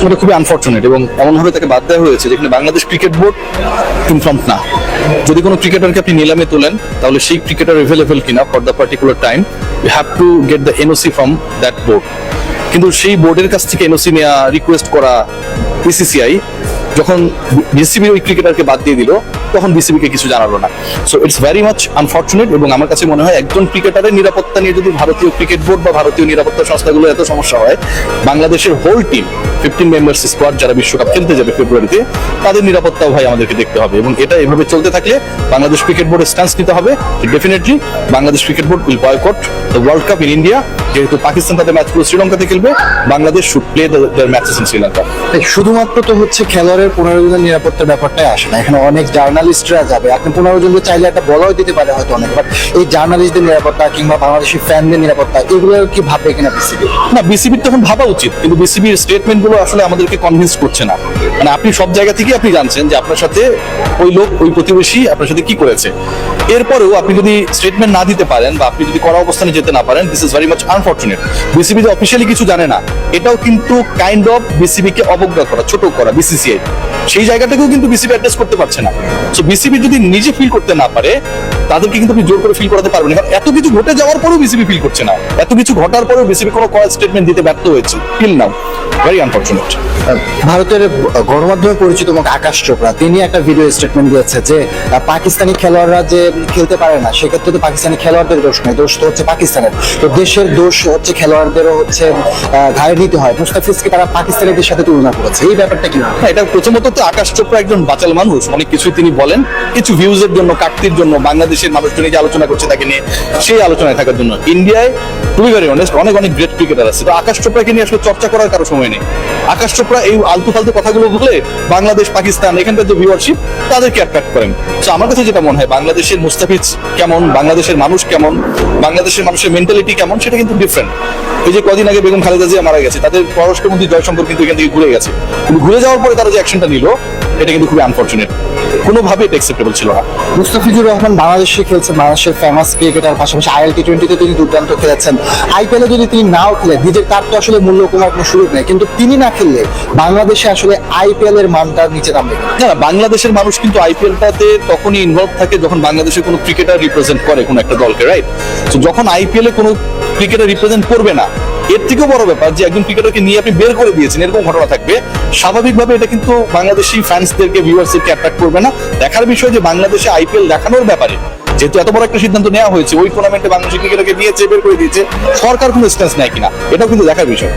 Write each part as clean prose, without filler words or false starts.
এটা খুবই আনফর্চুনেট এবং এমনভাবে তাকে বাদ দেওয়া হয়েছে যেখানে বাংলাদেশ ক্রিকেট বোর্ড ইনফর্মড না। যদি কোনো ক্রিকেটারকে আপনি নিলামে তোলেন তাহলে সেই ক্রিকেটার অ্যাভেলেবল কিনা for the particular time you have to get the NOC from that board. কিন্তু সেই বোর্ডের কাছ থেকে এনওসি নেওয়া, রিকোয়েস্ট করা বিসিসিআই যখন বিসিবি ওই ক্রিকেটারকে বাদ দিয়ে দিল তখন বিসিবিকে কিছু জানালো না। So it's very much unfortunate এবং আমার কাছে মনে হয় একজন ক্রিকেটারের নিরাপত্তা নিয়ে যদি ভারতীয় ক্রিকেট বোর্ড বা ভারতীয় নিরাপত্তা সংস্থাগুলো এত সমস্যা হয়, বাংলাদেশের হোল টিম 15 মেম্বার্স স্কোয়াড যারা বিশ্বকাপ খেলতে যাবে ফেব্রুয়ারিতে তাদের নিরাপত্তাও ভাই আমাদেরকে দেখতে হবে এবং এটা এভাবে চলতে থাকলে বাংলাদেশ ক্রিকেট বোর্ডের স্ট্যান্স নিতে হবে definitely Bangladesh cricket board will boycott the world cup in India. যেহেতু পাকিস্তান তাদের ম্যাচগুলো শ্রীলঙ্কাতে খেলবে, Bangladesh should play there matches in Sri Lanka. শুধুমাত্র তো হচ্ছে খেলোয়াড়ের 15 জনের নিরাপত্তার ব্যাপারটাই আসে না, এখানে অনেক জার্নালিস্টরা যাবে। আপনি 15 জনকে চাইলে একটা বলাও দিতে পারে হয়তো অনেক, বাট এই জার্নালিস্টদের নিরাপত্তা কিংবা বাংলাদেশি ফ্যানদের নিরাপত্তা এগুলো কি ভাববে কিনা বিসিবি? না, বিসিবির তখন ভাবা উচিত, কিন্তু বিসিবির স্টেটমেন্ট গুলো আসলে আমাদেরকে কনভিন্স করছে না। মানে আপনি সব জায়গা থেকে আপনি জানছেন যে আপনার সাথে ওই লোক, ওই প্রতিবেশী আপনার সাথে কি করেছে, এরপরেও আপনি যদি স্টেটমেন্ট না দিতে পারেন বা আপনি যদি কড়া অবস্থানে যেতে না পারেন, this is very much unfortunate. BCB যে অফিসিয়ালি কিছু জানে না এটাও কিন্তু কাইন্ড অফ বিসিবিকে অবজ্ঞা করা, ছোট করা বিসিসিআই। সেই জায়গাটাকেও কিন্তু বিসিবি অ্যাড্রেস করতে পারছে না। সো বিসিবি যদি নিজে ফিল করতে না পারে তাদেরকে কিন্তু আপনি জোর করে ফিল করাতে পারবেন না। কারণ এত কিছু ঘটে যাওয়ার পরেও বিসিবি ফিল করছে না, এত কিছু ঘটার পরেও বিসিবি কোনো কড়া স্টেটমেন্ট দিতে ব্যর্থ হয়েছে টিল নাও। Very unfortunate. ভারতের গণমাধ্যমে পরিচিত মুখ আকাশ চোপড়া তিনি একটা ভিডিও স্টেটমেন্ট দিয়েছে যে পাকিস্তানি খেলোয়াড়রা যে খেলতে পারে না সেক্ষেত্রে তো পাকিস্তানি খেলোয়াড়দের দোষ নয়, দোষ তো হচ্ছে পাকিস্তানের। তো দেশের দোষ হচ্ছে খেলোয়াড়দেরও হচ্ছে ঘাড়ে নিতে হয়। মুস্তাফিজকে তারা পাকিস্তানিদের সাথে তুলনা করেছে, এই ব্যাপারটা কি? এটা প্রথমত তো আকাশ চোপড়া একজন বাচাল মানুষ, অনেক কিছুই তিনি বলেন কিছু ভিউজের জন্য, কাটতির জন্য, বাংলাদেশের মানুষজনই যে আলোচনা করছে তাকে নিয়ে সেই আলোচনায় থাকার জন্য। ইন্ডিয়ায় টু বি ভেরি অনেস্ট অনেক অনেক গ্রেট ক্রিকেটার আছে, তো আকাশ চোপড়াকে নিয়ে আসলে চর্চা করার কারো সময় নেই। আকাশ চোপড়া এই আলতু ফালতু কথাগুলো বলে বাংলাদেশ, পাকিস্তান এখানকার যে ভিউয়ারশিপ তাদেরকে অ্যাট্রাক্ট করেন। তো আমার কাছে যেটা মনে হয় বাংলাদেশের মুস্তাফিজ কেমন, বাংলাদেশের মানুষ কেমন, বাংলাদেশের মানুষের মেন্টালিটি কেমন সেটা কিন্তু ডিফারেন্ট। এই যে কদিন আগে বেগম খালেদা জিয়া মারা গেছে, তাদের পররাষ্ট্রমন্ত্রী জয়শঙ্কর কিন্তু এখান থেকে ঘুরে গেছে, কিন্তু ঘুরে যাওয়ার পরে তারা যে অ্যাকশনটা নিল এটা কিন্তু খুবই আনফর্চুনেট, কোনোভাবে এটা অ্যাকসেপ্টেবল ছিল না। মুস্তাফিজুর রহমান বাংলাদেশে খেলছেন, বাংলাদেশের ফেমাস ক্রিকেটার, পাশাপাশি IL T20-তে তিনি দুর্দান্ত খেলেছেন। IPL-এ যদি তিনি নাও খেলে নিজের তার তো আসলে মূল্য কমার কোনো সুযোগ নেই, কিন্তু তিনি না খেললে বাংলাদেশে আসলে IPL এর মানটা নিচে নামবে না। বাংলাদেশের মানুষ কিন্তু IPL-টাতে তখনই ইনভলভ থাকে যখন বাংলাদেশের কোনো ক্রিকেটার রিপ্রেজেন্ট করে কোনো একটা দলকে, রাইট? তো যখন IPL-এ কোনো ক্রিকেটার রিপ্রেজেন্ট করবে না, এর থেকেও বড় ব্যাপার যে একজন ক্রিকেটারকে নিয়ে আপনি বের করে দিয়েছেন এরকম ঘটনা থাকবে, স্বাভাবিকভাবে এটা কিন্তু বাংলাদেশি ফ্যান্সদেরকে, ভিউয়ার্সদেরকে অ্যাট্রাক্ট করবে না। দেখার বিষয় যে বাংলাদেশে IPL দেখানোর ব্যাপারে যেহেতু এত বড় একটা সিদ্ধান্ত নেওয়া হয়েছে, ওই টুর্নামেন্টে বাংলাদেশি ক্রিকেটারকে নিয়েছে, বের করে দিয়েছে, সরকার কোনো স্ট্যান্স নেয় কিনা এটাও কিন্তু দেখার বিষয়।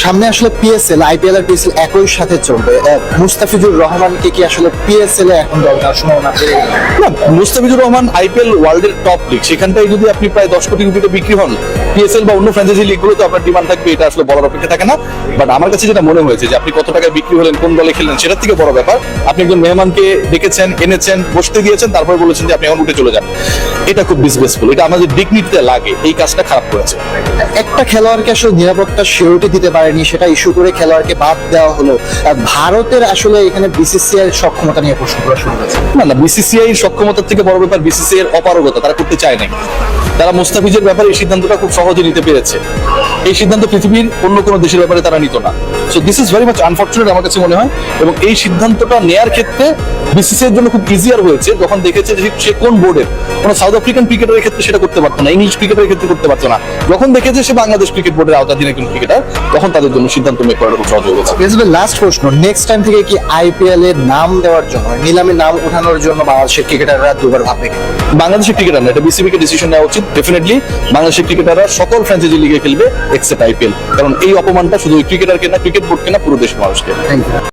সামনে আসলে PSL, IPL আর PSL একই সাথে চলবে। মুস্তাফিজুর রহমানকে কি আসলে PSL এ এখন দরকার সম্ভাবনা? না, মুস্তাফিজুর রহমান IPL ওয়ার্ল্ডের টপ লিগ, সেখানটায় যদি আপনি প্রায় 10 কোটি রুপিতে বিক্রি হন, PSL বা অন্য ফ্র্যাঞ্চাইজি লিগগুলো তো আপনার ডিমান্ড থাকবে, এটা আসলে বলার অপেক্ষা থাকে না। বাট আমার কাছে যেটা মনে হয়েছে যে আপনি কত টাকায় বিক্রি হলেন, কোন দলে খেললেন, সেটার থেকে বড় ব্যাপার আপনি একজন মেহমানকে ডেকেছেন, এনেছেন, বসতে দিয়েছেন, তারপর বলেছেন যে আপনি এখন উঠে চলে যান। এটা খুব ডিসগ্রেসফুল, এটা আমাদের ডিগনিটিতে লাগে, এই কাজটা খারাপ করেছে। একটা খেলোয়াড়কে আসলে নিরাপত্তা সিউরিটি দিতে পারেনি, সেটা ইস্যু করে খেলোয়াড়কে বাদ দেওয়া হলো। ভারতের আসলে এখানে BCCI এর সক্ষমতা নিয়ে প্রশ্ন করা শুরু হয়েছে। না, BCCI এর সক্ষমতার থেকে বড় ব্যাপার BCCI এর অপারগতা, তারা করতে চায় নাই। তারা মুস্তাফিজের ব্যাপারে এই সিদ্ধান্তটা খুব সহজে নিতে পেরেছে, এই সিদ্ধান্ত পৃথিবীর অন্য কোনো দেশের ব্যাপারে তারা নিত না। So this is very much unfortunate আমার কাছে মনে হয়, এবং এই সিদ্ধান্তটা নেয়ার ক্ষেত্রে BCCI এর জন্য খুব ইজিয়ার হয়েছে যখন দেখেছে যে সে কোন বোর্ডের। কোনো সাউথ আফ্রিকান ক্রিকেটারের ক্ষেত্রে সেটা করতে পারতো না, ইংলিশ ক্রিকেটারের ক্ষেত্রে করতে পারতো না। যখন দেখেছে সে বাংলাদেশ ক্রিকেট বোর্ডের আওতাধীন একজন ক্রিকেটার, তখন তাদের জন্য সিদ্ধান্ত মেক করাটা খুব সহজ হয়ে গেছে। লাস্ট প্রশ্ন, নেক্সট টাইম থেকে কি IPL এর নাম দেওয়ার জন্য, নিলামে নাম উঠানোর জন্য বাংলাদেশের ক্রিকেটাররা দুবার ভাববে? বাংলাদেশের ক্রিকেটার না, এটা BCBকে ডিসিশন নেওয়া উচিত ডেফিনেটলি। বাংলাদেশের ক্রিকেটাররা সকল ফ্র্যাঞ্চাইজি লিগে খেলবে এক্সেপ্ট IPL, কারণ এই অপমানটা শুধু ক্রিকেটারকে না, ক্রিকেট বোর্ডকে না, পুরো দেশের মানুষকে। Thank you.